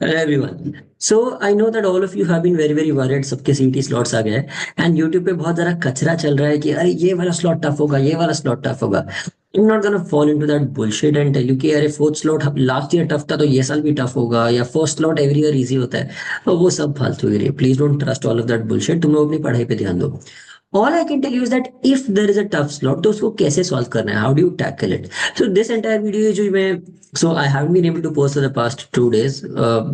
Hello everyone. So I know that all of you have been very worried सबके सीटी slots आ गए हैं and YouTube पे बहुत सारा कचरा चल रहा है कि अरे ये वाला स्लॉट टफ होगा ये वाला स्लॉट टफ होगा. I'm not gonna fall into that bullshit and tell you कि अरे fourth slot last year tough था तो ये साल भी टफ होगा या first slot every year easy होता है. तो वो सब फालतू गिरी. Please don't trust all of that bullshit. तुम लोग अपनी पढ़ाई पे ध्यान दो. All I can tell you is that if there is a tough slot, तो उसको कैसे solve करना है? How do you tackle it? So this entire video जो मैं so I haven't been able to post for the past 2 days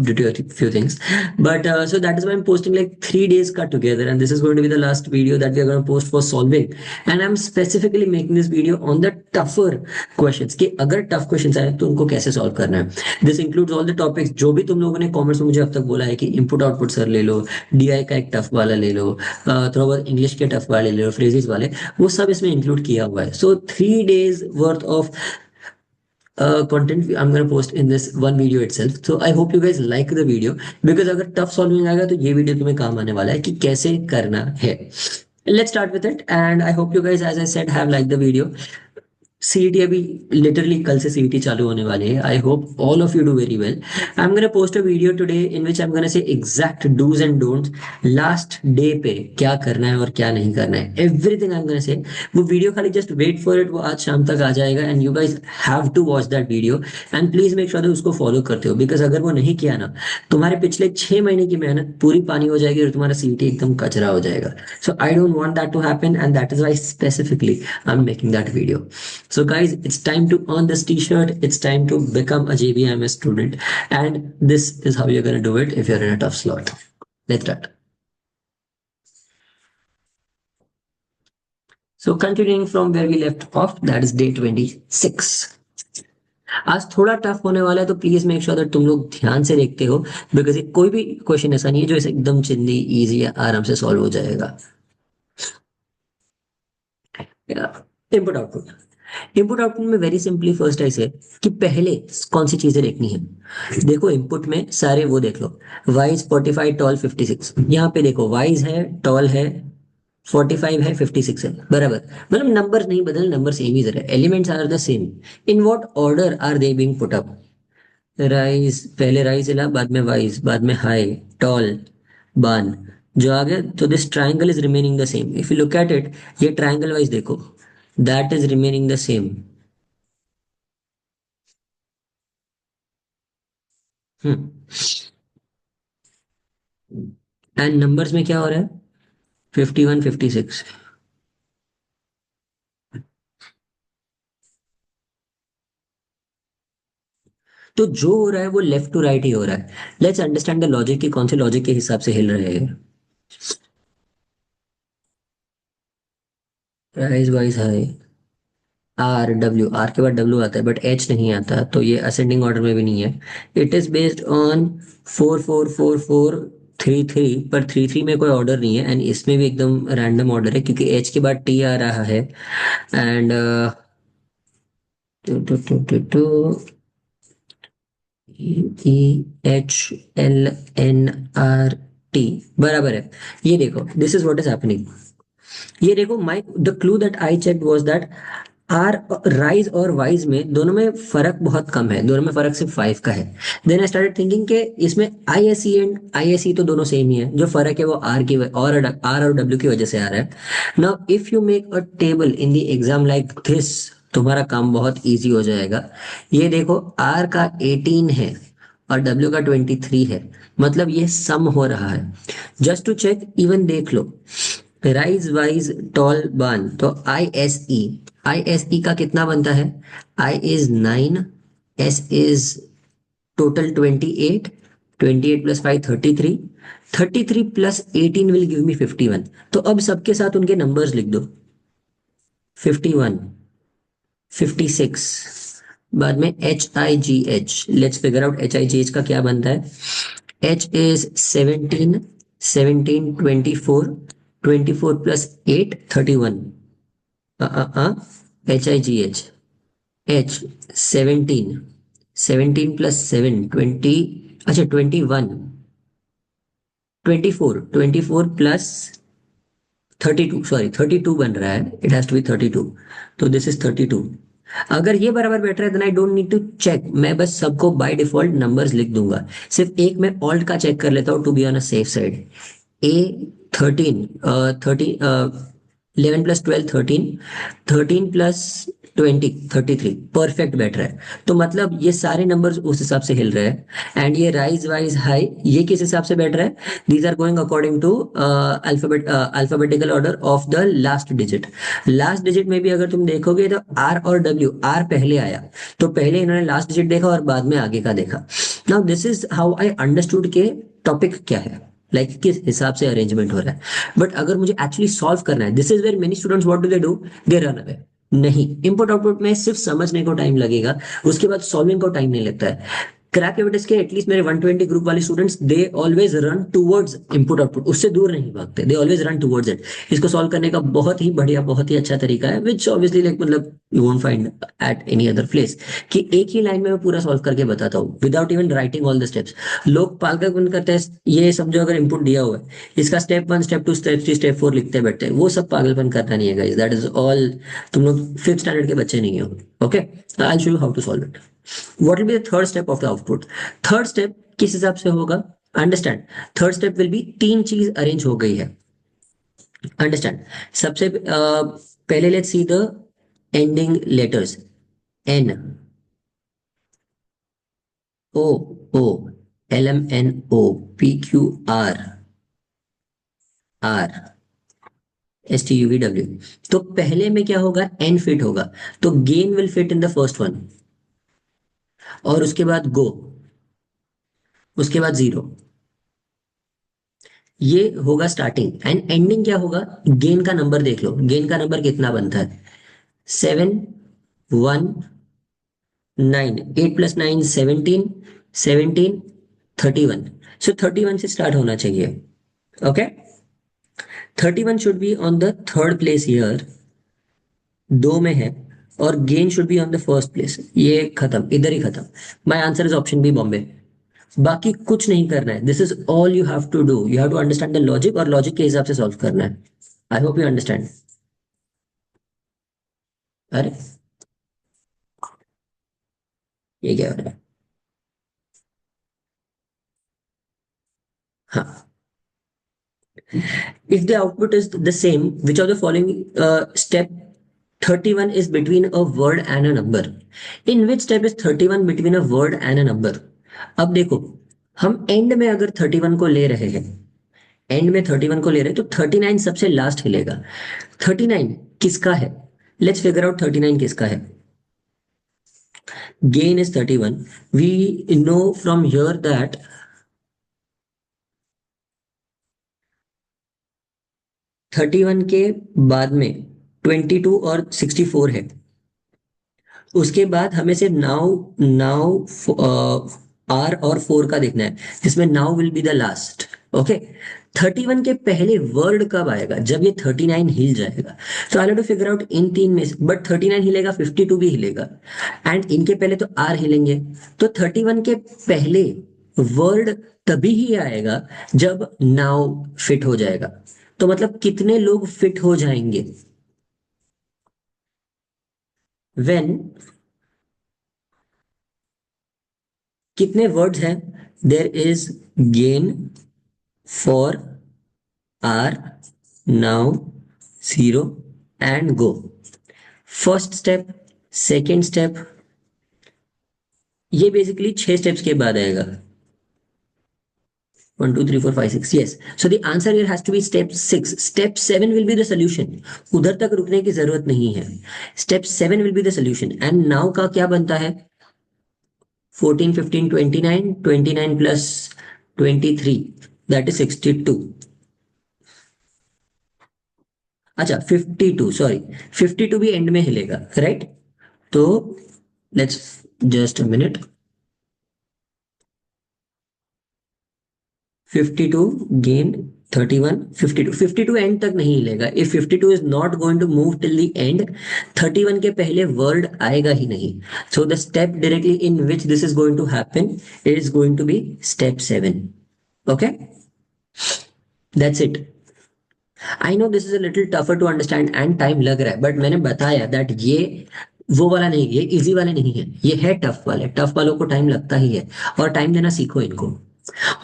due to a few things, but so that is why I'm posting like 3 days cut together, and this is going to be the last video that we are going to post for solving. And I'm specifically making this video on the tougher questions कि अगर tough questions आए तो उनको कैसे solve करना है. This includes all the topics जो भी तुम लोगों ने comments में मुझे अब तक बोला है कि input output सर ले लो, DI का एक tough वाला ले लो, थोड़ा बहुत इंग्लिश के टफ वाले ले लो, फ्रेजेस वाले, वो सब इसमें इंक्लूड किया हुआ है. सो 3 days worth of content I'm going to post in this one video itself. So I hope you guys like the video because अगर टफ सॉल्विंग आएगा तो ये वीडियो तुम्हें काम आने वाला है कि कैसे करना है. Let's start with it and I hope you guys, as I said, have liked the video. CET अभी लिटरली कल से सीईटी चालू होने वाली है. I hope all of you do very well. I am gonna post a video today in which I am gonna say exact dos and don'ts last day पे क्या करना है और क्या नहीं करना है. एवरीथिंग आई एम गोना से. वो वीडियो खाली जस्ट वेट फॉर इट, वो आज शाम तक आ जाएगा and you guys have to watch that video and please make sure उसको फॉलो करते हो बिकॉज अगर वो नहीं किया ना, तुम्हारे पिछले 6 महीने की मेहनत पूरी पानी हो जाएगी और तुम्हारा सीईटी एकदम कचरा हो जाएगा. So I don't want that to happen and that is why specifically I am making that video. So guys, it's time to earn this t-shirt. It's time to become a JBMS student. And this is how you're going to do it if you're in a tough slot. Let's start. So continuing from where we left off, that is day 26. आज थोड़ा tough होने वाला है तो please make sure that तुम लोग ध्यान से देखते हो बिकॉज कोई भी क्वेश्चन ऐसा नहीं है जो ऐसे एकदम चिल्ली इजी या आराम से सॉल्व हो जाएगा. Input output. इनपुट आउटपुट में वेरी सिंपली फर्स्ट ऐसे कि पहले कौन सी चीजें देखनी है. देखो इनपुट में सारे वो देख लो. Wise 45, toll 56. यहाँ पे देखो वाइज है, टॉल है, 45 है, 56 है, बराबर. मतलब नंबर नहीं बदल, नंबर सेम ही रहे, elements are the same. In what order are they being put up? Rise पहले राइज हिला, बाद में वाइज, बाद में हाई, टॉल, बान. जो आ गया तो this triangle is remaining the same. If you look at it, ये ट्राइंगल वाइज देखो, that is remaining the same. Hmm. And numbers में क्या हो रहा है? 51, 56. तो जो हो रहा है वो लेफ्ट टू राइट ही हो रहा है. लेट्स अंडरस्टैंड द लॉजिक कि कौन से लॉजिक के हिसाब से हिल रहे हैं. Rise wise high, R W, R के बाद डब्ल्यू आता है बट एच नहीं आता तो ये असेंडिंग ऑर्डर में भी नहीं है. इट इज बेस्ड ऑन 4 4 4 4 3 3, पर 3 3 में कोई ऑर्डर नहीं है एंड इसमें भी एकदम रैंडम ऑर्डर है क्योंकि एच के बाद टी आ रहा है. And two two two two two E H L N R T, बराबर है. ये देखो this is what is happening. ये देखो my the clue that I check was that R rise और वाइज में दोनों में फर्क बहुत कम है, दोनों में फर्क सिर्फ 5 का है. देन आई स्टार्टेड थिंकिंग के इसमें I S C and I S C तो दोनों सेम ही है, जो फर्क है वो आर की और आर और डब्ल्यू की वजह से आ रहा है. Now if you make a table in the exam like this, तुम्हारा काम बहुत इजी हो जाएगा. ये देखो आर का 18 है और डब्ल्यू का 23 है, मतलब ये सम हो रहा है. जस्ट टू चेक इवन देख लो, राइज वाइज टॉल बान तो आई एस ई का कितना बनता है? I is 9, S is total 28, 28 plus 5 33, 33 plus 18 will give me 51. तो अब सबके साथ उनके नंबर्स लिख दो. 51, 56, बाद में HIGH. Let's figure out HIGH का क्या बनता है. H is 17, 17 24, 24 plus 8 31. HIGH, H 17, 17 plus 7 20, अच्छा 21, 24, 24 प्लस 32, सॉरी 32 बन रहा है, इट हैज टू बी 32. तो दिस इज 32. अगर ये बराबर बैठ रहा है then I don't need to check, मैं बस सबको बाय डिफॉल्ट नंबर्स लिख दूंगा। सिर्फ एक मैं ऑल्ट का चेक कर लेता हूँ to be on a safe side. A 13, 11 + 12 13, 13 + 20 33, perfect बैठ रहा है। तो मतलब ये सारे नंबर्स उस हिसाब से हिल रहे हैं। एंड ये राइज वाइज हाई ये किस हिसाब से बैठ रहा है? These are going according to alphabetical order of the last digit. Last digit में भी अगर तुम देखोगे तो आर और डब्ल्यू, आर पहले आया तो पहले इन्होंने लास्ट डिजिट देखा और बाद में आगे का देखा। Now this is how I understood के टॉपिक क्या है, लाइक किस हिसाब से अरेंजमेंट हो रहा है। बट अगर मुझे एक्चुअली सॉल्व करना है, this is where many students what do they run away. नहीं, इनपुट आउटपुट में सिर्फ समझने को टाइम लगेगा, उसके बाद सॉल्विंग को टाइम नहीं लगता है। क्रैक एविडेंस के एटलीस्ट मेरे 120 ग्रुप वाले students they always run towards input output, उससे दूर नहीं भागते, they always run towards it. इसको सॉल्व करने का बहुत ही बढ़िया बहुत ही अच्छा तरीका है, विच ऑब्वियसली लाइक मतलब you won't find at any other place, कि एक ही लाइन में मैं पूरा सॉल्व करके बताता हूँ without even writing all the steps. लोग पागलपन करते हैं, ये समझो अगर इनपुट दिया हुआ है इसका स्टेप 1 स्टेप 2 स्टेप 3 स्टेप 4 लिखते बैठते हैं, वो सब पागलपन करना नहीं है गाइस, दैट इज ऑल। तुम लोग फिफ्थ स्टैंडर्ड के बच्चे नहीं हो। Okay, I show you how to solve it. What will be the third step of the output? Third step किस हिसाब से होगा? Understand, third step will be तीन चीज अरेंज हो गई है। अंडरस्टैंड, सबसे पहले let's see the ending letters. N, O, O, L M N O, P Q R, R, S T U V W. तो पहले में क्या होगा? एन फिट होगा, तो gain will fit in the first one, और उसके बाद गो, उसके बाद जीरो। ये होगा स्टार्टिंग। एंड एंडिंग क्या होगा? गेन का नंबर देख लो, गेन का नंबर कितना बनता है? 7, 1, 9, 8 + 9 17, 17, 31। सो 31 से स्टार्ट होना चाहिए। Okay, 31 should be on the third place here, दो में है, और gain should be on the first place. ये खत्म, इधर ही खत्म। My answer is option B, Bombay. बाकी कुछ नहीं करना है, this is all you have to do, you have to understand the logic, और लॉजिक के हिसाब से सॉल्व करना है। I hope you understand. अरे ये क्या हो रहा है? हाँ, if the output is the same, which of the following step 31 is between a word and a number? In which step is 31 between a word and a number? अब देखो, हम एंड में अगर 31 को ले रहे हैं, एंड में 31 को ले रहे हैं तो 39 सबसे लास्ट हिलेगा। 39 किसका है? लेट्स फिगर आउट 39 किसका है। gain is 31, we know from here that 31 के बाद में 22 और 64 है। उसके बाद हमें सिर्फ नाउ, नाउ आर और 4 का देखना है, जिसमें now will be the last. Okay, 31 के पहले वर्ड कब आएगा? जब ये 39 हिल जाएगा। तो I have to figure out in तीन में से, बट 39 हिलेगा, 52 भी हिलेगा, एंड इनके पहले तो आर हिलेंगे। तो 31 के पहले वर्ड तभी ही आएगा जब नाउ फिट हो जाएगा। तो मतलब कितने लोग फिट हो जाएंगे? व्हेन, कितने वर्ड्स हैं? There is gain for R, now, zero and go. First step, second step, ये बेसिकली 6 स्टेप्स के बाद आएगा। 1 2 3 4 5 6, yes, so the answer here has to be step 6. Step 7 will be the solution, उधर तक रुकने की जरूरत नहीं है। Step 7 will be the solution, and now का क्या बनता है? 14 15 29, 29 plus 23, that is 62। अच्छा 52, सॉरी, 52 भी एंड में हिलेगा, राइट? तो let's just a minute. 52 gain 31, 52, 52 end तक नहीं हिलेगा। If 52 is not going to move till the end, 31 के पहले वर्ड आएगा ही नहीं। So the step directly in which this is going to happen is going to be step 7। Okay, that's it. I know this is a little tougher to understand and time लग रहा है, but मैंने बताया that ये वो वाला नहीं, ये इजी वाले नहीं है, ये है टफ वाले। टफ वालों को टाइम लगता ही है, और टाइम देना सीखो इनको।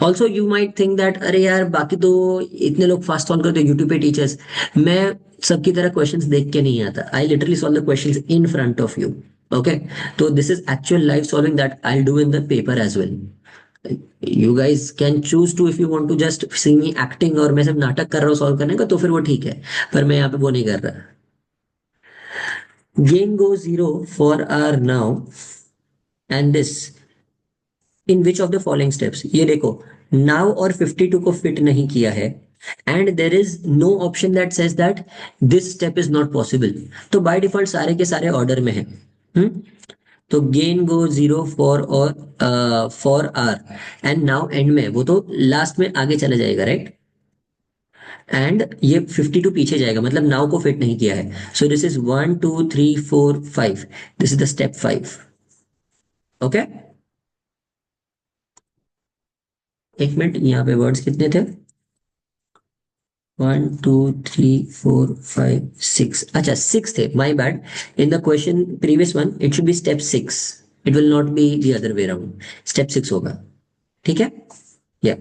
Also you might think that अरे यार बाकी तो इतने लोग फास्ट सॉल्व करते यूट्यूब पे टीचर्स। मैं सबकी तरह क्वेश्चंस देख के नहीं आता, I literally solve the questions in front of you. Okay, तो this is actual live solving that I do in the paper as well. You guys can choose to, if you want to just see me acting और मैं सिर्फ नाटक कर रहा हूँ solve करने का, तो फिर वो ठीक है, पर मैं यहाँ पे वो नहीं कर रहा। Gain goes zero for R now and this in which of the following steps? ये देखो, now और 52 को fit नहीं किया है, and there is no option that says that this step is not possible. तो by default सारे के सारे order में है। हम्म तो gain go zero for R and now end में वो तो last में आगे चला जाएगा, राइट? एंड ये 52 पीछे जाएगा, मतलब नाउ को फिट नहीं किया है। So this is 1 2 3 4 5, this is the step 5। Okay, एक मिनट, यहाँ पे वर्ड्स कितने थे? 1 2 3 4 5 6, अच्छा 6 थे, my bad. In the question previous one it should be step 6, it will not be the other way around, step 6 होगा। ठीक है, या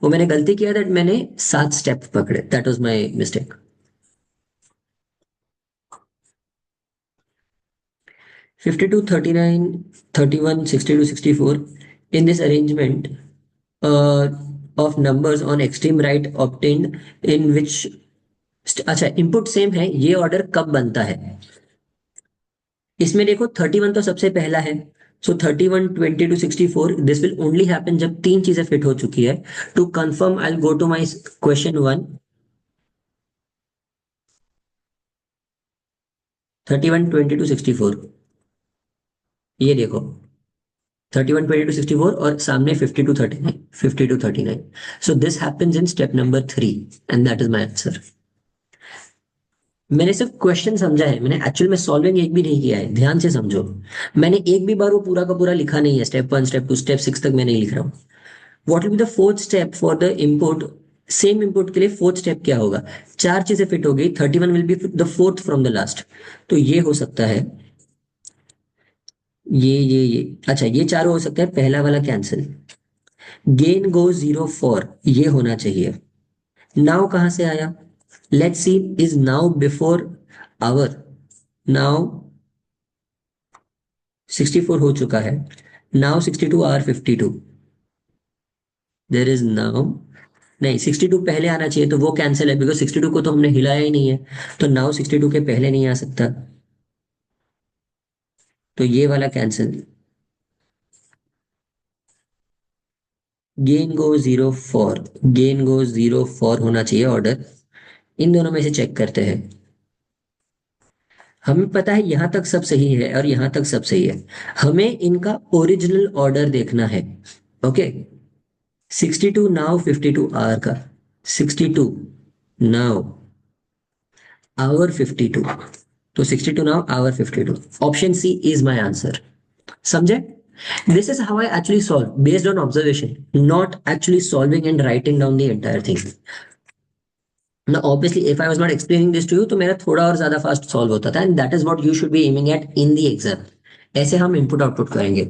वो मैंने गलती किया, दैट मैंने 7 स्टेप पकड़े, that was my mistake. 52 39 31 62 64, in this arrangement uh, of numbers on extreme right obtained in which अच्छा इनपुट सेम है, ये ऑर्डर कब बनता है? इसमें देखो 31 तो सबसे पहला है, so 31 22 64, this will only happen जब तीन चीजें फिट हो चुकी है। To confirm I go to my question one. 31 22 64, ये देखो 31 22 64 और सामने 52 39, 52 39। So this happens in step number 3 and that is my answer. मैंने सिर्फ क्वेश्चन समझा है, मैंने एक्चुअल में सॉल्विंग एक भी नहीं किया है, ध्यान से समझो। मैंने एक भी बार वो पूरा का पूरा लिखा नहीं है, स्टेप 1 स्टेप 2 स्टेप 6 तक मैं नहीं लिख रहा हूँ। What will be the fourth step for the input? Same input के लिए फोर्थ स्टेप क्या होगा? चार चीजें फिट हो गई, 31 will be the fourth from the last. तो ये हो सकता है, ये अच्छा ये चारों हो सकता है, पहला वाला cancel. Gain go zero four, ये होना चाहिए। नाउ कहां से आया? Let's see, is now before hour? Now 64 हो चुका है, now 62 are 52, there is now, नहीं 62 पहले आना चाहिए, तो वो कैंसिल है बिकॉज 62 को तो हमने हिलाया ही नहीं है, तो नाउ 62 के पहले नहीं आ सकता, तो ये वाला cancel. Gain go zero for, gain go zero for होना चाहिए ऑर्डर। इन दोनों में से चेक करते हैं। हमें पता है यहां तक सब सही है और यहां तक सब सही है, हमें इनका ओरिजिनल ऑर्डर देखना है। ओके, 62 नाउ 52 आर का, 62 नाउ आवर 52, तो 62 now hour 52, option C is my answer. समझे? This is how I actually solve based on observation, not actually solving and writing down the entire thing. ना obviously if I was not explaining this to you तो मेरा थोड़ा और ज्यादा fast solve होता था, and that is what you should be aiming at in the exam. ऐसे हम इनपुट आउटपुट करेंगे।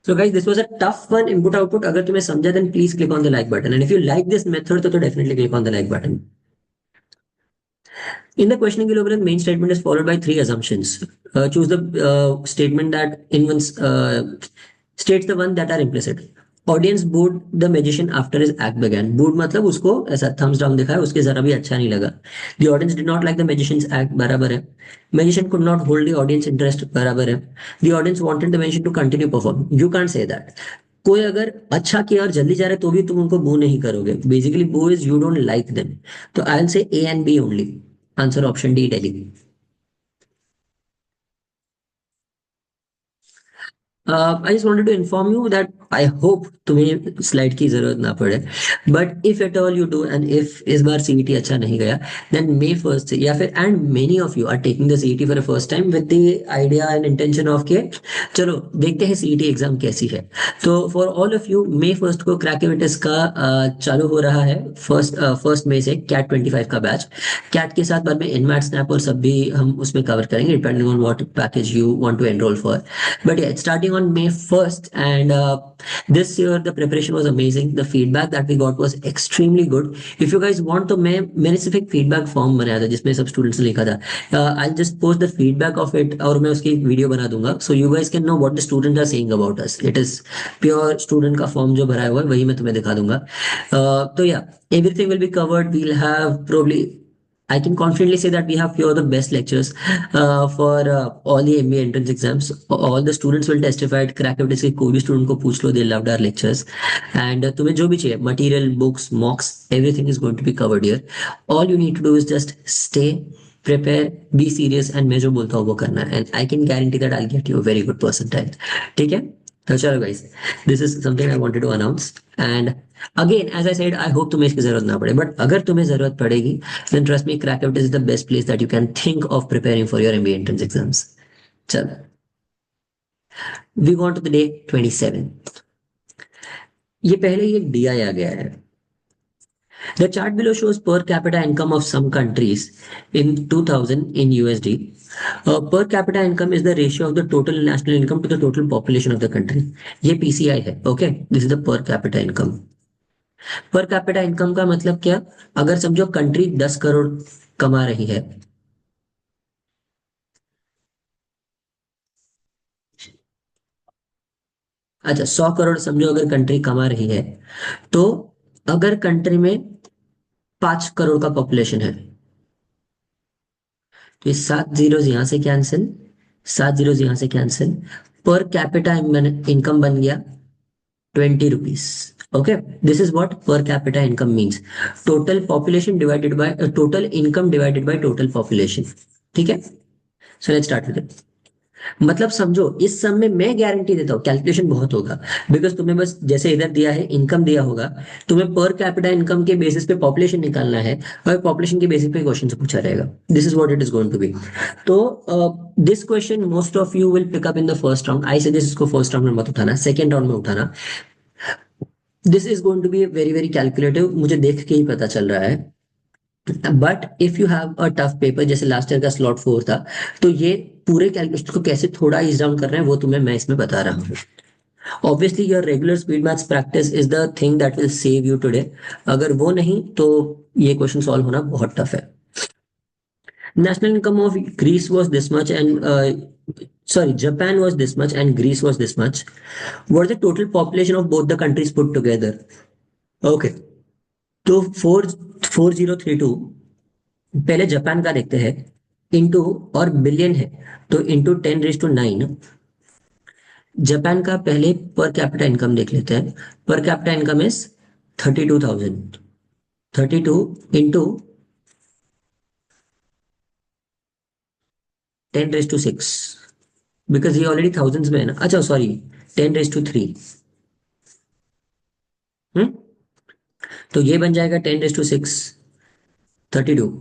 So guys this was a tough one, input output. अगर तुम्हें समझा then please click on the like button, and if you like this method तो definitely click on the like button. In the questioning equivalent, main statement is followed by three assumptions. Choose the statement that states the one that are implicit. Audience booed the magician after his act began. Booed मतलब उसको ऐसा thumbs down दिखा है, उसके जरा भी अच्छा नहीं लगा। The audience did not like the magician's act, बराबर है। Magician could not hold the audience interest, बराबर है। The audience wanted the magician to continue perform. You can't say that. कोई अगर अच्छा किया और जल्दी जा रहा है तो भी तुम उनको बू नहीं करोगे। Basically boo is you don't like them. तो I will say A and B only. Answer option D, Delhi. I just wanted to inform you that I hope तुम्हें स्लाइड की जरूरत ना पड़े, but if at all you do and if इस बार CET अच्छा नहीं गया, देन मे फर्स्ट से या फिर and many of you are taking the CET for the first time with the idea and intention of के चलो देखते हैं सीईटी एग्जाम कैसी है। तो for all of you may first को क्रैकेविटिस का चालू हो रहा है, फर्स्ट मई से कैट 25 का बैच। कैट के साथ बाद में इनमैट स्नैप और सब भी हम उसमें कवर करेंगे depending on what package you want to enrol for. But yeah, it's starting on May 1st, and this year the preparation was amazing. The feedback that we got was extremely good. If you guys want, तो मैंने सिर्फ एक feedback form बनाया था जिसमें सब students ने लिखा था। I just post the feedback of it और मैं उसकी एक वीडियो बना दूंगा, so you guys can know what the student are saying about us. It is pure student का फॉर्म जो भरा हुआ है वही मैं तुम्हें दिखा दूंगा। तो या everything will be covered. We'll have probably, I can confidently say that we have few of the best lectures for all the MBA entrance exams. All the students will testify. Crackabilis के कोई भी student को पूछ लो, they loved our lectures. And तुम्हें जो भी चाहिए, material, books, mocks, everything is going to be covered here. All you need to do is just stay, prepare, be serious, and मैं जो बोलता हूँ वो करना है. And I can guarantee that I'll get you a very good percentile. ठीक है? तो चलो guys, this is something I wanted to announce. And again as I said, I hope तुम्हें इसकी जरूरत ना पड़े, बट अगर तुम्हें जरूरत पड़ेगी then trust me, Crackavit is the best place that you can think of preparing for your MBA entrance exams. चलो, we go on to the day 27. ये पहले ही एक DI आ गया है। The chart below shows per capita income of some countries in 2000 in USD. Per capita income is the ratio of the total national income to the total population of the country. ये PCI है, okay? This is the per capita income. पर capita income का मतलब क्या? अगर समझो country 10 crore कमा रही है, अच्छा 100 करोड़ समझो अगर कंट्री कमा रही है, तो अगर कंट्री में 5 करोड़ का पॉपुलेशन है, तो ये 7 जीरो यहां से कैंसिल, 7 जीरो यहां से कैंसिल, पर कैपिटा इनकम बन गया 20 rupees. Okay, this is what पर capita income means, total population divided by total income divided by total population. ठीक है, so let's start with it. मतलब समझो इस सम में मैं गारंटी देता हूँ कैलकुलेशन बहुत होगा, बिकॉज तुम्हें बस जैसे इधर दिया है इनकम दिया होगा, तुम्हें पर कैपिटा इनकम के बेसिस पे पॉपुलेशन निकालना है और पॉपुलेशन के बेसिस पे क्वेश्चन से पूछा रहेगा। This is what it is going to be. तो this question most of you will pick up in the first round. I suggest इसको फर्स्ट राउंड में मत उठाना, सेकंड राउंड में उठाना। This is going to be very very calculative, मुझे देख के ही पता चल रहा है। But if you have a tough paper जैसे लास्ट ईयर का स्लॉट 4 था, तो ये पूरे कैलकुलेशन को कैसे थोड़ा ईज डाउन कर रहे हैं वो तुम्हें मैं इसमें बता रहा हूँ। Obviously your regular speed maths practice is the thing that will save you today. अगर वो नहीं तो ये क्वेश्चन सॉल्व होना बहुत टफ है। National income of Greece was this much and sorry, Japan was this much and Greece was this much. What is the total population of both the countries put together? Okay, तो 4032, पहले Japan का देखते हैं, into और billion है तो into 10⁹ Japan का पहले पर कैपिटा इनकम देख लेते हैं। पर capita income is 32,000, 32 into 10⁶, because ये ऑलरेडी थाउजेंड्स में है ना, अच्छा सॉरी 10⁵, हम्म, तो ये बन जाएगा 10⁶, 32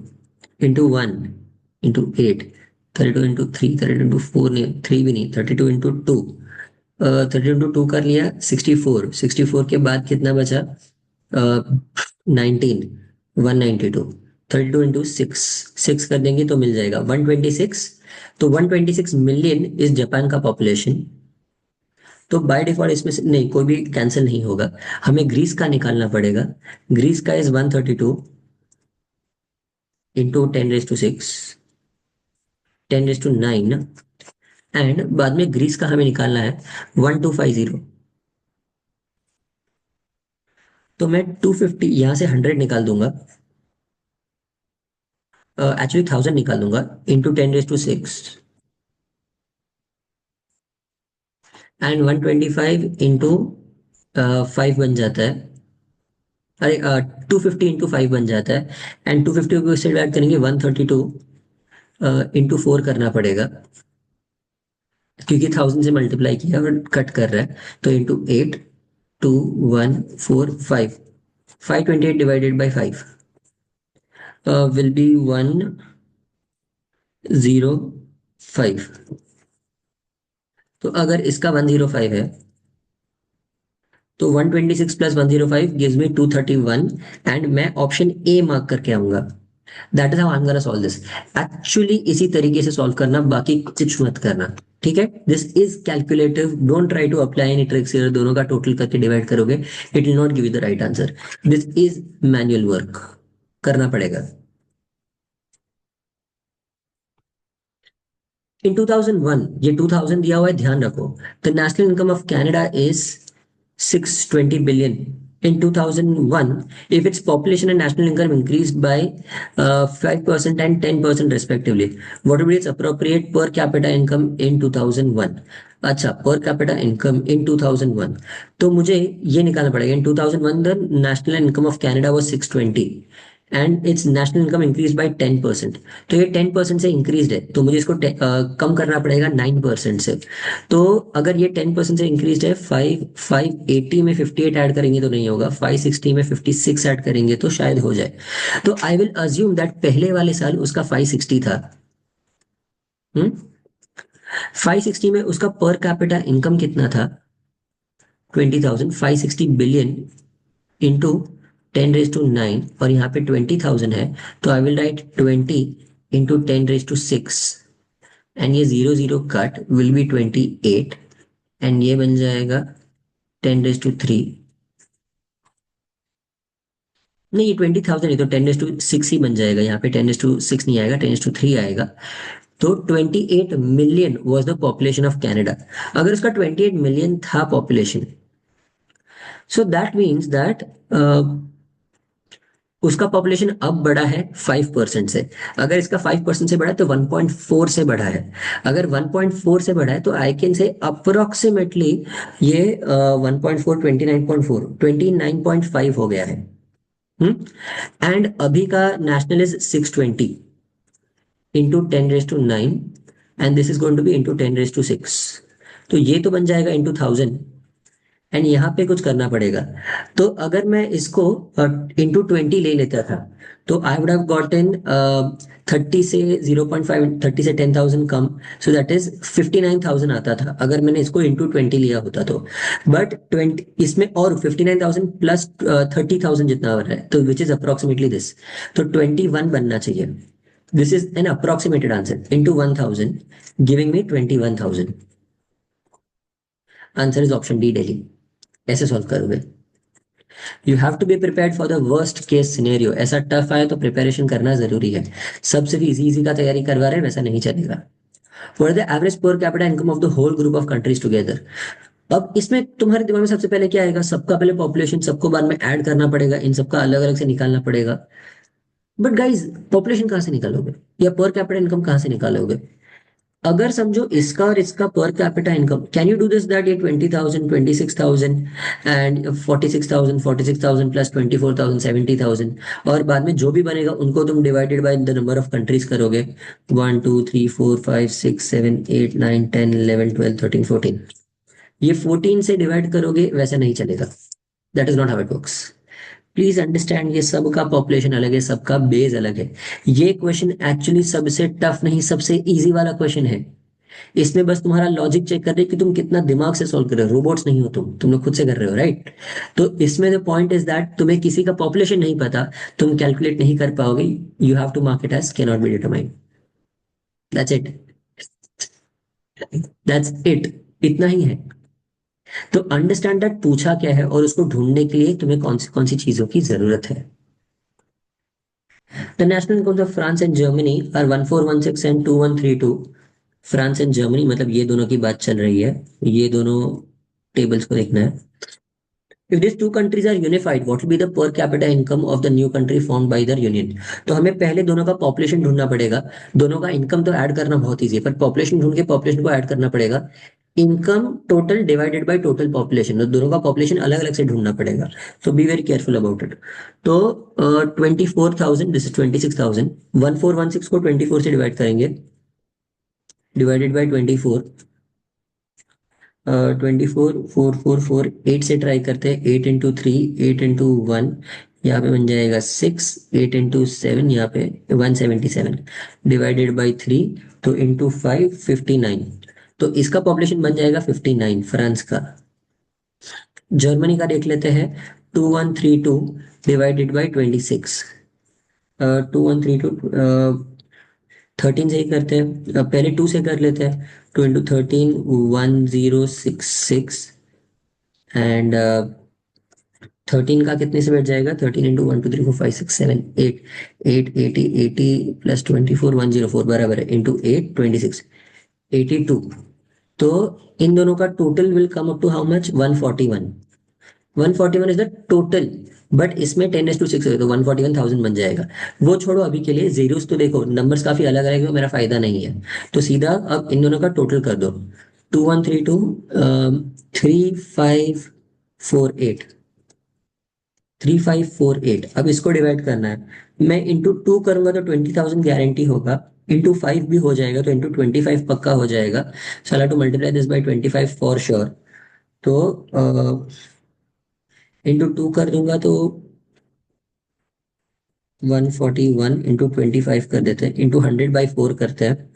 इंटू 1 इंटू 8, 32 इंटू 3, 32 इंटू 4 नहीं, 3 भी नहीं, 32 इंटू 2, 32 इंटू 2 कर लिया 64, 64 के बाद कितना बचा? 19, 192, 32 इंटू 6, 6 कर देंगे तो मिल जाएगा 126। तो 126 मिलियन इस जापान का पॉपुलेशन। तो बाय डिफॉल्ट इसमें से नहीं, कोई भी कैंसिल नहीं होगा, हमें ग्रीस का निकालना पड़ेगा। ग्रीस का इज 132 इंटू 10⁶, 10⁹, एंड बाद में ग्रीस का हमें निकालना है 1250। तो मैं 250 यहां से 100 निकाल दूंगा, एक्चुअली 1000 निकाल दूंगा इंटू 10⁶, एंड 125 इंटू 5 बन जाता है, अरे 250 इंटू 5 बन जाता है, एंड 250 को इससे डिवाइड करेंगे 132 इंटू 4 करना पड़ेगा क्योंकि 1000 से मल्टीप्लाई किया और कट कर रहा है, तो into 8 2 1 4 5, 528 divided by 5 will be 105। तो अगर इसका 105 है तो 126 प्लस 105 गिव्स मी 231, एंड मैं ऑप्शन ए मार्क करके आऊंगा। That is how I am gonna solve this. Actually इसी तरीके से सॉल्व करना, बाकी कुछ मत करना। ठीक है, this is calculative, don't try to apply any tricks here. दोनों का टोटल करके डिवाइड करोगे, it will not give you the right answer. This is manual work, करना पड़ेगा। इन 2001, ये 2000 दिया हुआ है, ध्यान रखो। The national income of Canada is 620 billion in 2001 if its population and national income increased by 5% and 10% respectively. What would be its appropriate per capita income in 2001? अच्छा, per capita income in 2001, तो मुझे ये निकालना पड़ेगा। in 2001 the national income of Canada was 620 and it's national income increase by 10%। तो ये 10% से increase है, तो मुझे इसको कम करना पड़ेगा 9% से। तो अगर ये 10% से इंक्रीज है, 580 में 58 ऐड करेंगे तो नहीं होगा, 560 में 56 ऐड करेंगे तो शायद हो जाए। तो आई विल अज्यूम दैट पहले वाले साल उसका 560 था। 560 में उसका पर कैपिटा इनकम कितना था? 20,000। 560 बिलियन इंटू 10⁹ और यहाँ पे 20,000 है, तो I will write 20 into 10⁶, and ये 0 0 कट विल बी 28, एंड ये बन जाएगा 10⁻³ नहीं, ये 20,000 है तो 10⁻6 ही बन जाएगा। यहाँ पे 10⁻6 नहीं आएगा, 10⁻3 आएगा। तो 28 million was the population of Canada. अगर उसका 28 मिलियन था population, so that means that उसका पॉपुलेशन अब बढ़ा है 5% से। अगर इसका 5% से बढ़ा है तो 1.4 से बढ़ा है। अगर 1.4 से बढ़ा है तो आई कैन से अप्रोक्सीमेटली ये 1.4 29.5 हो गया है। एंड अभी का national is 620 into 10⁻9, and this is going to be into 10⁻6। तो ये तो बन जाएगा इंटू 1000, एंड यहाँ पे कुछ करना पड़ेगा। तो अगर मैं इसको इंटू 20 ले लेता था तो आई वुड हैव गॉटन 30 से 0.5, 30 से 10,000 कम, सो दैट इज 59,000 आता था अगर मैंने इसको इंटू 20 लिया होता तो। बट 20 इसमें और 59,000 प्लस 30,000 जितना हो रहा है, तो विच इज अप्रोक्सीमेटली दिस। तो 21 बनना चाहिए। This is an approximated answer into 1000 giving me 21,000। Answer is option D, Delhi. ऐसे सॉल्व करोगे। You have to be prepared for the worst case scenario. ऐसा टफ आए तो प्रिपरेशन करना जरूरी है। सबसे भी इजी का तैयारी करवा रहे हैं, वैसा नहीं चलेगा। What is the average per capita income of the whole group of countries together? अब इसमें तुम्हारे दिमाग में सबसे पहले क्या आएगा? सबका पहले पॉपुलेशन, सबको बाद में ऐड करना पड़ेगा, इन सबका अलग अलग से निकालना पड़ेगा। बट गाइज, पॉपुलेशन कहाँ से निकालोगे या पर कैपिटा इनकम कहाँ से निकालोगे? अगर समझो इसका और इसका पर capita income, can you do this that ये 20,000, 26,000 एंड 46,000, 46,000 प्लस 24,000, 70,000, और बाद में जो भी बनेगा उनको तुम divided by the number of countries करोगे। 1 2 3 4 5 6 7 8 9 10 11 12 13 14, ये 14 से डिवाइड करोगे, वैसा नहीं चलेगा। That is not how it works. Please understand, ये सबका पॉपुलेशन अलग है, सबका बेस अलग है। ये क्वेश्चन एक्चुअली सबसे टफ नहीं, सबसे इजी वाला क्वेश्चन है। इसमें बस तुम्हारा लॉजिक चेक कर रहे कि तुम कितना दिमाग से सॉल्व कर रहे हो। रोबोट्स नहीं हो तुम लोग खुद से कर रहे हो, राइट? तो इसमें द पॉइंट इज दैट तुम्हें किसी का पॉपुलेशन नहीं पता, तुम कैलकुलेट नहीं कर पाओगे। You have to mark it as cannot be determined. That's it, that's it, इतना ही है। तो अंडरस्टैंड दैट पूछा क्या है और उसको ढूंढने के लिए तुम्हें कौन सी चीजों की जरूरत है। The national income of France and Germany are 1416 and 2132। France and Germany मतलब ये दोनों की बात चल रही है, ये दोनों टेबल्स को देखना है। If these two countries are unified, what will be the per capita income of the new country formed by their union? तो हमें पहले दोनों का पॉपुलेशन ढूंढना पड़ेगा। दोनों का इनकम तो ऐड करना बहुत इजी है, पर पॉपुलेशन ढूंढ के पॉपुलेशन को ऐड करना पड़ेगा। Income total divided by total population, तो दोनों का पॉपुलेशन अलग अलग से ढूंढना पड़ेगा। तो be very careful about it. तो 24,000, दिस इज 26,000। 1416 को 24 से डिवाइड करेंगे, डिवाइडेड बाय 24, 24 4 4 4 8 से ट्राई करते हैं, 8 into 3, 8 into 1, यहाँ पे बन जाएगा 6, 8 into 7, यहाँ पे 177 डिवाइडेड बाई 3, तो into 5 59, तो इसका पॉपुलेशन बन जाएगा 59 फ्रांस का। जर्मनी का देख लेते हैं, 2132 डिवाइडेड बाई 26, 2132 13 से ही करते हैं, पहले 2 से कर लेते हैं, 2 into 13 1066, एंड 13 का कितने से बैठ जाएगा, 13 into 1 2 3 4 5 6 7 8, 8 80 प्लस 24 104 बराबर है, into 8 26 82, तो इन दोनों का total will come up to how much, 141, 141 is the total, but इसमें 10 to 6 है तो 141,000 बन जाएगा। वो छोड़ो अभी के लिए, जीरोस तो देखो नंबर्स काफी अलग अलग है, मेरा फायदा नहीं है, तो सीधा अब इन दोनों का टोटल कर दो, 2132 3548, 3548, अब इसको डिवाइड करना है, मैं इंटू 2 करूंगा तो 20,000 गारंटी होगा, इंटू 5 भी हो जाएगा तो इंटू 25 पक्का हो जाएगा, so to multiply this by 25 for sure, तो इंटू 2 कर दूंगा तो 141, इंटू 25 कर देते हैं, इंटू 100/4 करते हैं,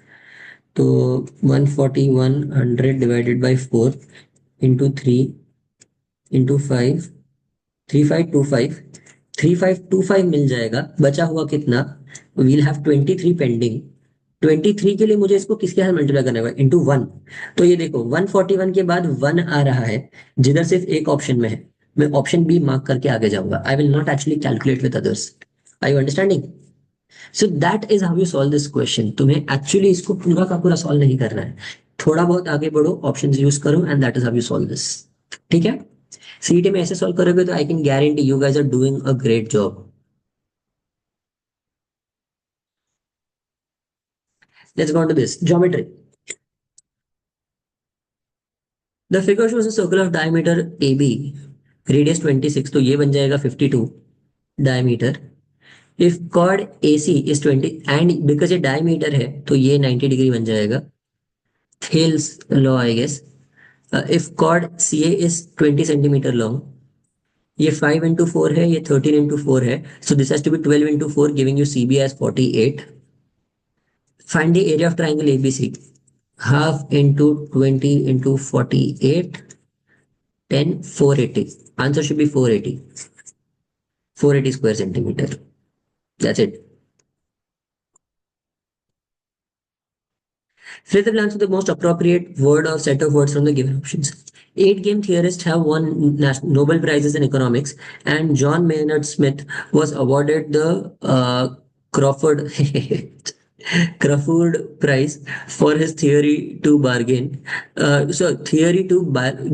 तो 141 100/4 इंटू 3 इंटू 5, 3525, 3525 मिल जाएगा, बचा हुआ कितना, वील हैव 23 पेंडिंग, 23 के लिए मुझे इसको किसके साथ मल्टीप्लाई करना होगा, इंटू 1, तो ये देखो 141 के बाद 1 आ रहा है, जिधर सिर्फ एक ऑप्शन में है, मैं ऑप्शन बी मार्क करके आगे जाऊंगा, I will not actually calculate with others, are you understanding? So that is how you solve this question, तुम्हें एक्चुअली इसको पूरा का पूरा सॉल्व नहीं करना है, थोड़ा बहुत आगे बढ़ो, ऑप्शंस यूज करो, and that is how you solve this, ठीक है? सीईटी में ऐसे सॉल्व करोगे तो I can guarantee you guys are doing a great job. Let's go on to this geometry. The figure shows a circle of diameter A B, radius 26, तो ये बन जाएगा 52 diameter, if chord A C is 20, and because ये diameter है तो ये 90 degree बन जाएगा, Thales law I guess, if chord C A is 20 centimetre long, ये 5 into 4 है, ये 13 into 4 है, so this has to be 12 into 4 giving you C B as 48, find the area of triangle ABC, half into 20 into 48, 10, 480, answer should be 480, 480 square centimeter, that's it. Fill the blanks with the most appropriate word or set of words from the given options. 8 game theorists have won Nobel Prizes in economics, and John Maynard Smith was awarded the Crawford Crawford Prize for his theory to bargain. So theory to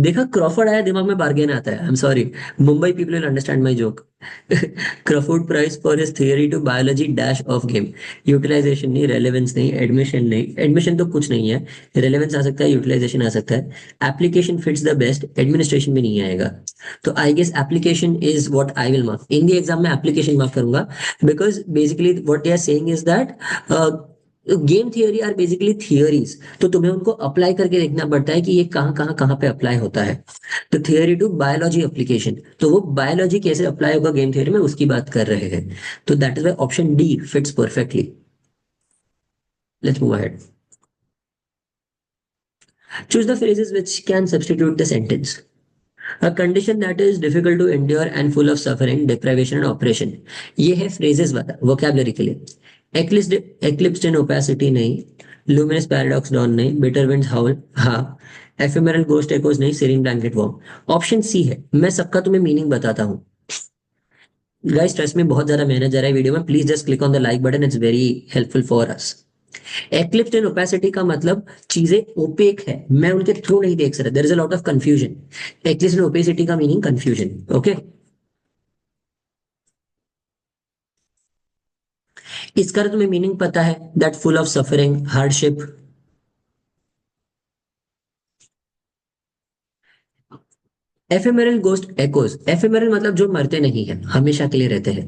देखा Crawford आया दिमाग में bargain आता है, I am sorry, Mumbai people will understand my joke. Crawford prize for his theory to biology dash of game, utilisation नहीं, relevance नहीं, admission नहीं, admission तो कुछ नहीं है, रेलेवेंस आ सकता है, यूटिलाइजेशन आ सकता है, application fits the best, administration भी नहीं आएगा, तो I guess application is what I will mark in the exam में, एप्लीकेशन मार्क करूंगा, because basically what they are saying is that game theory are basically theories, तो तुम्हें उनको apply करके देखना पड़ता है कि ये कहाँ पे अप्लाई होता है, तो थियोरी टू बायोलॉजी एप्लीकेशन, तो वो बायोलॉजी कैसे अप्लाई होगा गेम थियोरी में उसकी बात कर रहे हैं, तो that is why option D fits perfectly. Let's move ahead. Choose the phrases which can substitute the sentence. A condition that is difficult to endure and full of suffering, deprivation and oppression. ये है phrases वाला vocabulary के लिए। Eclipsed in opacity नहीं, luminous paradox dawn नहीं, bitter winds howl हाँ, ephemeral ghost echoes नहीं, serene blanket warm। Option C है, मैं सबका तुम्हें मीनिंग बताता हूँ। गाइस ट्रस्ट में बहुत ज्यादा मेहनत जा रहा है वीडियो में, please just click on the like button, it's very helpful for us. Eclipsed in opacity का मतलब चीजें ओपेक है, मैं उनके थ्रू नहीं देख सकता, there is a lot of confusion, eclipsed in opacity का मीनिंग कंफ्यूजन, ओके। इसका तो तुम्हें मीनिंग पता है, that full of suffering hardship. Ephemeral ghost echoes, ephemeral मतलब जो मरते नहीं है, हमेशा के लिए रहते हैं,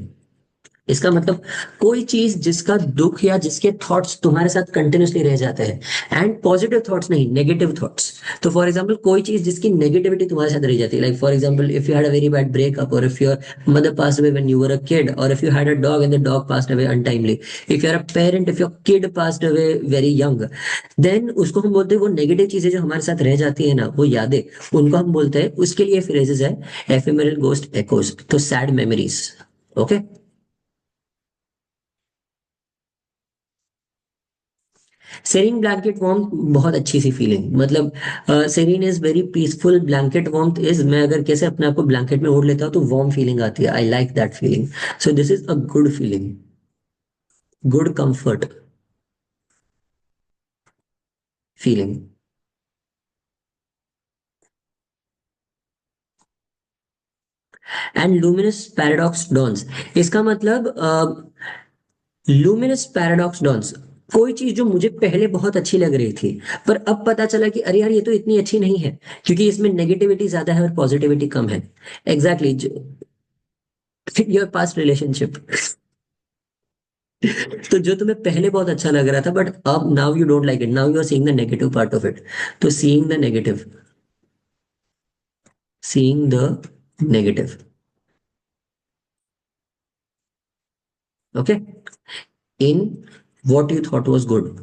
इसका मतलब कोई चीज जिसका दुख या जिसके थॉट्स तुम्हारे साथ कंटिन्यूसली रह जाते हैं, एंड पॉजिटिव थॉट्स नहीं, नेगेटिव थॉट्स। तो फॉर एग्जांपल कोई चीज जिसकी नेगेटिविटी तुम्हारे साथ रह जाती है, like for example if you had a very bad breakup, और if your mother passed away when you were a kid, और if you had a dog and the dog passed away untimely, if you are a parent, if your kid passed away very young, then उसको हम बोलते हैं वो negative चीजें जो हमारे साथ रह जाती है ना, वो यादें, उनको हम बोलते हैं, उसके लिए फ्रेजेस है एफेमेरल गोस्ट एकोस, तो sad memories. Okay. Serine blanket warm बहुत अच्छी सी फीलिंग, मतलब serine is very peaceful, blanket warm is, मैं अगर कैसे अपने आप को ब्लैंकेट में ओढ़ लेता हूँ तो वार्म फीलिंग आती है, I like that feeling. So this is a good feeling, good comfort feeling. And luminous paradox dawns, इसका मतलब लूमिनस पैराडॉक्स डॉन्स, कोई चीज जो मुझे पहले बहुत अच्छी लग रही थी, पर अब पता चला कि अरे यार ये तो इतनी अच्छी नहीं है, क्योंकि इसमें नेगेटिविटी ज्यादा है और पॉजिटिविटी कम है। Exactly your past relationship. तो जो तुम्हें पहले बहुत अच्छा लग रहा था, बट अब now you don't like it, now you are seeing the negative part of it. तो seeing the negative, seeing the negative. Okay. In what you thought was good,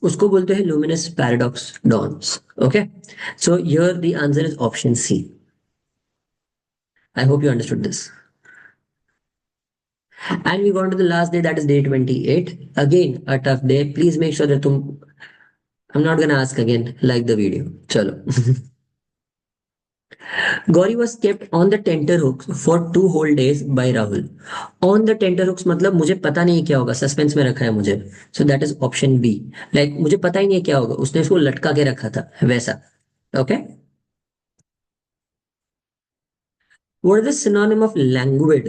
उसको बोलते हैं luminous paradox dawns. Okay. So here the answer is option C. I hope you understood this. And we got to the last day, that is day 28. Again, a tough day. Please make sure that I'm not gonna ask again, like the video. Chalo. Gauri was kept on the tenter hooks for 2 whole days by Rahul. On the tenter hooks मतलब मुझे पता नहीं है क्या होगा, suspense में रखा है मुझे। So that is option B. Like मुझे पता ही नहीं है क्या होगा, उसने उसको लटका के रखा था वैसा। Okay? What is the synonym of languid?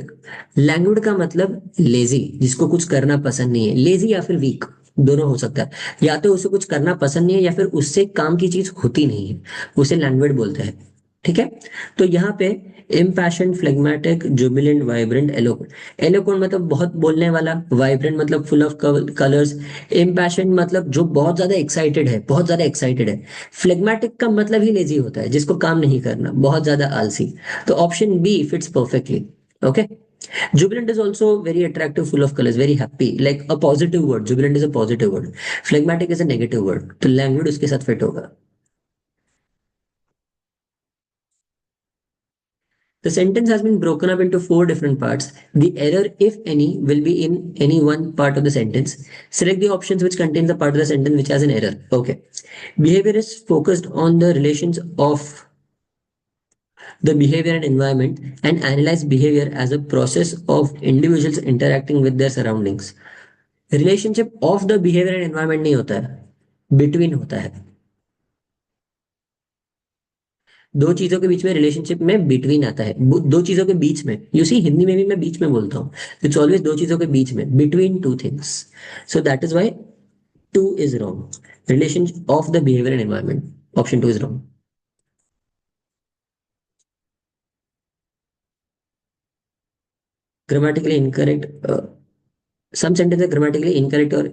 Languid का मतलब लेजी, जिसको कुछ करना पसंद नहीं है, लेजी या फिर वीक, दोनों हो सकता है। या तो उसे कुछ करना पसंद नहीं है, या फिर उससे काम की चीज होती नहीं है, उसे लैंग्वेड बोलते हैं। ठीक है। तो यहाँ पे इम्पैशन, फ्लेग्मेटिक, जुबिलेंट, वाइब्रेंट, एलोक्वेंट। एलोक्वेंट मतलब बहुत बोलने वाला, वाइब्रेंट मतलब फुल ऑफ कलर्स, इम्पैशन मतलब जो बहुत ज्यादा एक्साइटेड है, बहुत ज्यादा एक्साइटेड है। फ्लेग्मेटिक का मतलब ही लेजी होता है, जिसको काम नहीं करना, बहुत ज्यादा आलसी। तो option B fits perfectly. Okay. Jubilant is also very attractive, full of colors, very happy, like a positive word. Jubilant is a positive word. Phlegmatic is a negative word. तो languid उसके साथ fit होगा। The sentence has been broken up into 4 different parts. The error, if any, will be in any one part of the sentence. Select the options which contain the part of the sentence which has an error. Okay. Behavior is focused on the relations of the behavior and environment, and analyze behavior as a process of individuals interacting with their surroundings. Relationship of the behaviour and environment नहीं होता है, between होता है। दो चीजों के बीच में रिलेशनशिप में बिटवीन आता है, दो चीजों के बीच में, यू सी हिंदी में भी मैं बीच में बोलता हूँ, इट्स ऑलवेज दो चीजों के बीच में, between two things. So that is why two is wrong, relation of the behaviour and environment, option two is wrong. Grammatically incorrect, some sentences are grammatically incorrect or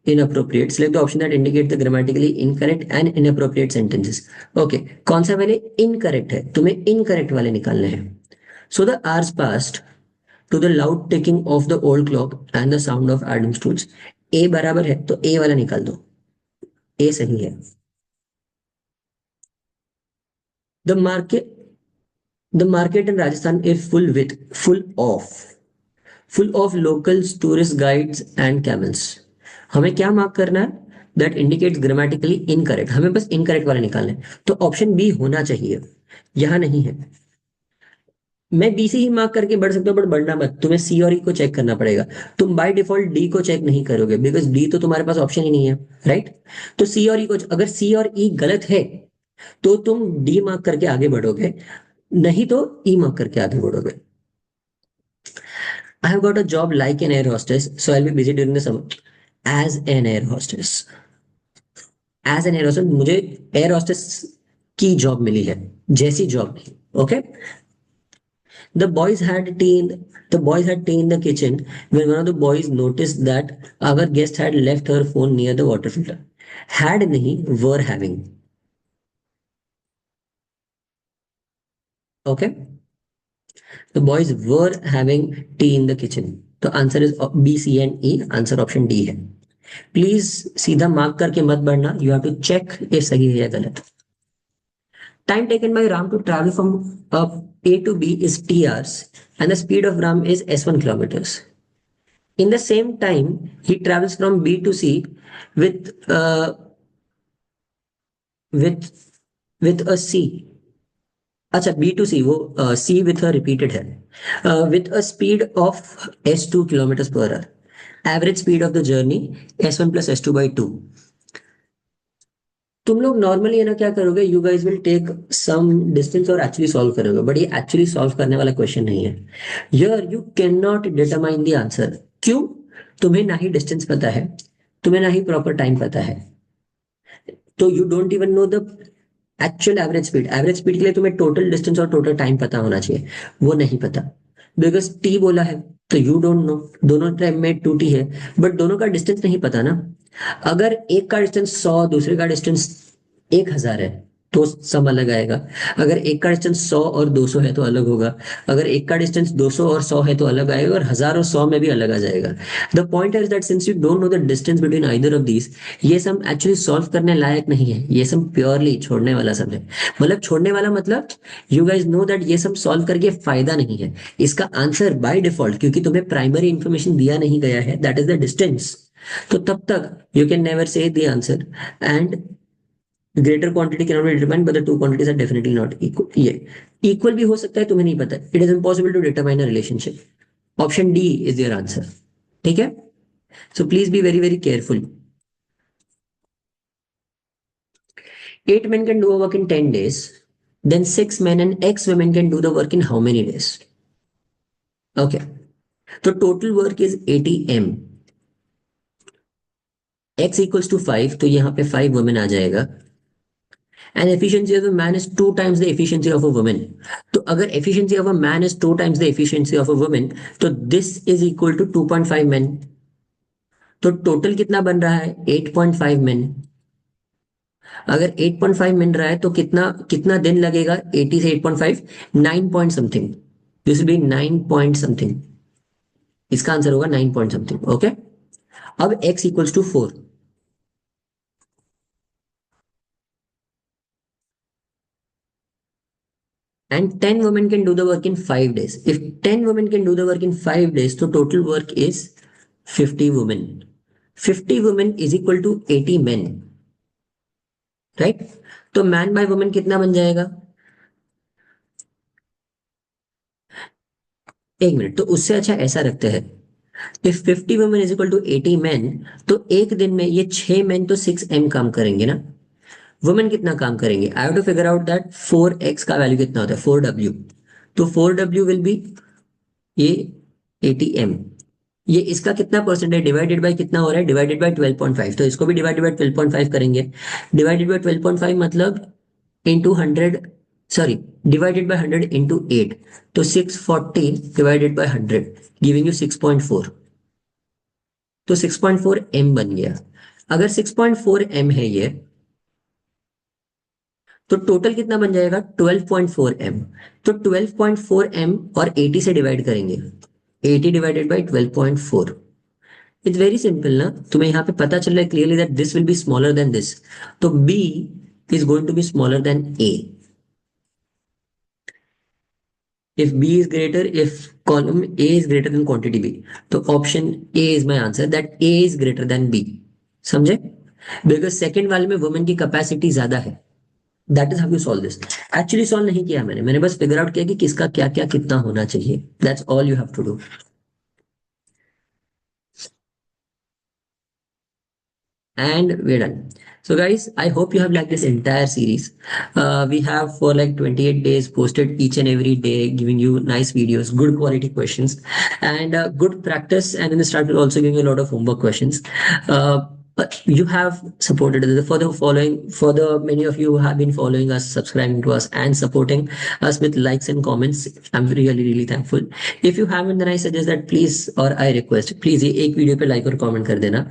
inappropriate. Select the option that indicate the grammatically incorrect and inappropriate sentences. Okay, कौन सा वाले incorrect है, तुम्हें incorrect वाले निकालने हैं। So the hours passed to the loud ticking of the old clock and the sound of Adam's tools. A बराबर है तो A वाला निकाल दो, A सही है। The market in Rajasthan is full of locals, tourist guides and camels. हमें क्या मार्क करना है, दैट इंडिकेट्स ग्रामेटिकली इनकरेक्ट, हमें बस इनकरेक्ट वाले निकालने हैं। तो ऑप्शन बी होना चाहिए, यहां नहीं है। मैं बी से ही मार्क करके बढ़ सकता हूँ, बट बढ़ना मत, तुम्हें सी और ई को चेक करना पड़ेगा। तुम बाय डिफॉल्ट डी को चेक नहीं करोगे, बिकॉज डी तो तुम्हारे पास ऑप्शन ही नहीं है, राइट। तो सी और ई को, अगर सी और ई गलत है तो तुम डी मार्क करके आगे बढ़ोगे, नहीं तो ई मार्क करके आगे बढ़ोगे। I have got a job like an air hostess, so I'll be busy during the summer. As an air hostess. As an air hostess मुझे एयर होस्टेस की जॉब मिली है, जैसी जॉब नहीं। Okay. The boys had tea in the boys had tea in the kitchen when one of the boys noticed that our guest had left her phone near the water filter. Had nahi, were having. Okay. The boys were having tea in the kitchen. The answer is B, C, and E. Answer option D है. Please सीधा mark करके मत बढ़ना. You have to check if सही है या गलत. Time taken by Ram to travel from A to B is T hours, and the speed of Ram is S1 kilometers. In the same time, he travels from B to C with uh, with with a C. अच्छा, B to C वो C with a repeated है, with a speed of S2 kilometers per hour. Average speed of the journey S1 plus S2 by 2. तुम लोग normally है ना क्या करोगे, you guys will take some distance और actually solve करोगे, बट ये एक्चुअली सॉल्व करने वाला क्वेश्चन नहीं है। Here you can not determine the answer. क्यों? तुम्हें ना ही डिस्टेंस पता है, तुम्हें ना ही प्रॉपर टाइम पता है, तो you don't even know the actual average speed. Average speed के लिए तुम्हें टोटल डिस्टेंस और टोटल टाइम पता होना चाहिए, वो नहीं पता। बिकॉज टी बोला है तो यू डोंट नो, दोनों टाइम में 2T है, बट दोनों का डिस्टेंस नहीं पता ना। अगर एक का डिस्टेंस 100, दूसरे का डिस्टेंस 1000 है तो सम अलग आएगा। अगर एक का डिस्टेंस 100 और 200 है तो अलग होगा। अगर एक का डिस्टेंस 200 और 100 है तो अलग आएगा, और 1000 और 100 में भी अलग आ जाएगा। The point is that since you don't know the distance between either of these, ये सम एक्चुअली सॉल्व करने लायक नहीं है, ये सम प्योरली छोड़ने वाला सम है। मतलब छोड़ने वाला मतलब यू गाइज नो दैट ये सम सॉल्व करके फायदा नहीं है। इसका आंसर बाय डिफॉल्ट, क्योंकि तुम्हें प्राइमरी इंफॉर्मेशन दिया नहीं गया है, दैट इज द डिस्टेंस, तो तब तक you can never say the answer. And greater quantity cannot be determined, but the two quantities are definitely not equal. ये equal भी हो सकता है, तुम्हें नहीं पता। It is impossible to determine a relationship. Option D is your answer. ठीक है? So please be very very careful. 8 men can do a work in 10 days. Then 6 men and X women can do the work in how many days? Okay. So total work is 80 M. X equals to 5, तो यहाँ पे 5 women आ जाएगा। And efficiency of a man is 2 times the efficiency of a woman. तो अगर efficiency of a man is 2 times the efficiency of a woman, तो this is equal to 2.5 men. तो total कितना बन रहा है? 8.5 men. अगर 8.5 मिल रहा है तो कितना कितना दिन लगेगा? 80 से 8.5, 9 point something. This will B 9 point something. इसका आंसर होगा 9 पॉइंट समथिंग। ओके। अब x equals to 4। And 10 women can do the work in 5 days. If 10 women can do the work in 5 days, so total work is 50 women. 50 women is equal to 80 men. Right? तो man by women कितना बन जाएगा? एक minute, तो उससे अच्छा ऐसा रखते हैं, if 50 women is equal to 80 man, तो एक दिन में ये 6 मैन तो 6M काम करेंगे ना। वुमेन कितना काम करेंगे? I have to figure out that 4x का वैल्यू कितना होता है, 4W। तो 4W विल बी ये 80M। ये इसका कितना परसेंट है? डिवाइडेड बाय कितना हो रहा है? Divided by 12.5। तो इसको भी डिवाइडेड बाय 12.5 करेंगे। डिवाइडेड बाय 12.5 मतलब into 100, sorry, divided by 100 into 8, तो 640 डिवाइडेड बाय 100 गिविंग यू 6.4। तो 6.4M बन गया। अगर 6.4M है ये, तो टोटल कितना बन जाएगा? 12.4M। तो 12.4M और 80 से डिवाइड करेंगे, 80 divided by 12.4। It's very simple ना। तुम्हें यहाँ पे पता चल रहा है clearly that this will be smaller than this, तो B is going to be smaller than A। if B is greater, if column A is greater than quantity B, तो option A is my answer, that A is greater than B। समझे? Because second वाले में women की capacity ज्यादा है। That is how you solve this. Actually solve नहीं किया मैंने बस फिगर आउट किया कि किसका क्या क्या कितना होना चाहिए। That's all you have to do. And we're done. So guys, I hope you have liked this entire series. We have for like 28 days posted each and every day, giving you nice videos, good quality questions, and good practice. And in the start, we'll also giving you a lot of homework questions. you have supported for the following, for the many of you who have been following us, subscribing to us, and supporting us with likes and comments. I'm really really thankful. If you haven't, then I suggest that please, or I request, please ये एक video पे like और comment कर देना.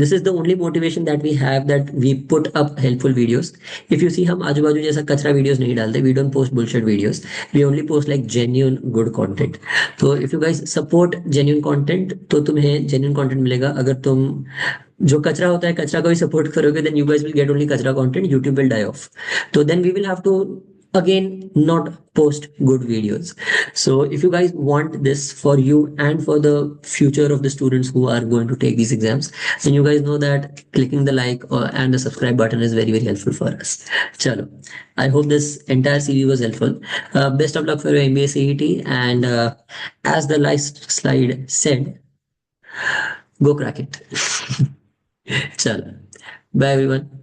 This is the only motivation that we have, that we put up helpful videos. If you see, हम आजू बाजू जैसा कचरा वीडियोस नहीं डालते. We don't post bullshit videos. We only post like genuine good content. तो if you guys support genuine content, तो तुम्हें genuine content मिलेगा. अगर तुम जो कचरा होता है, कचरा को भी सपोर्ट करोगे, then you guys will get only कचरा content. YouTube will die off. तो then we will have to again not post good videos. So if you guys want this for you and for the future of the students who are going to take these exams, then you guys know that clicking the like and the subscribe button is very very helpful for us. Chalo, I hope this entire series was helpful. Best of luck for your MBA CET, and as the last slide said, go crack it. Chalo, bye everyone.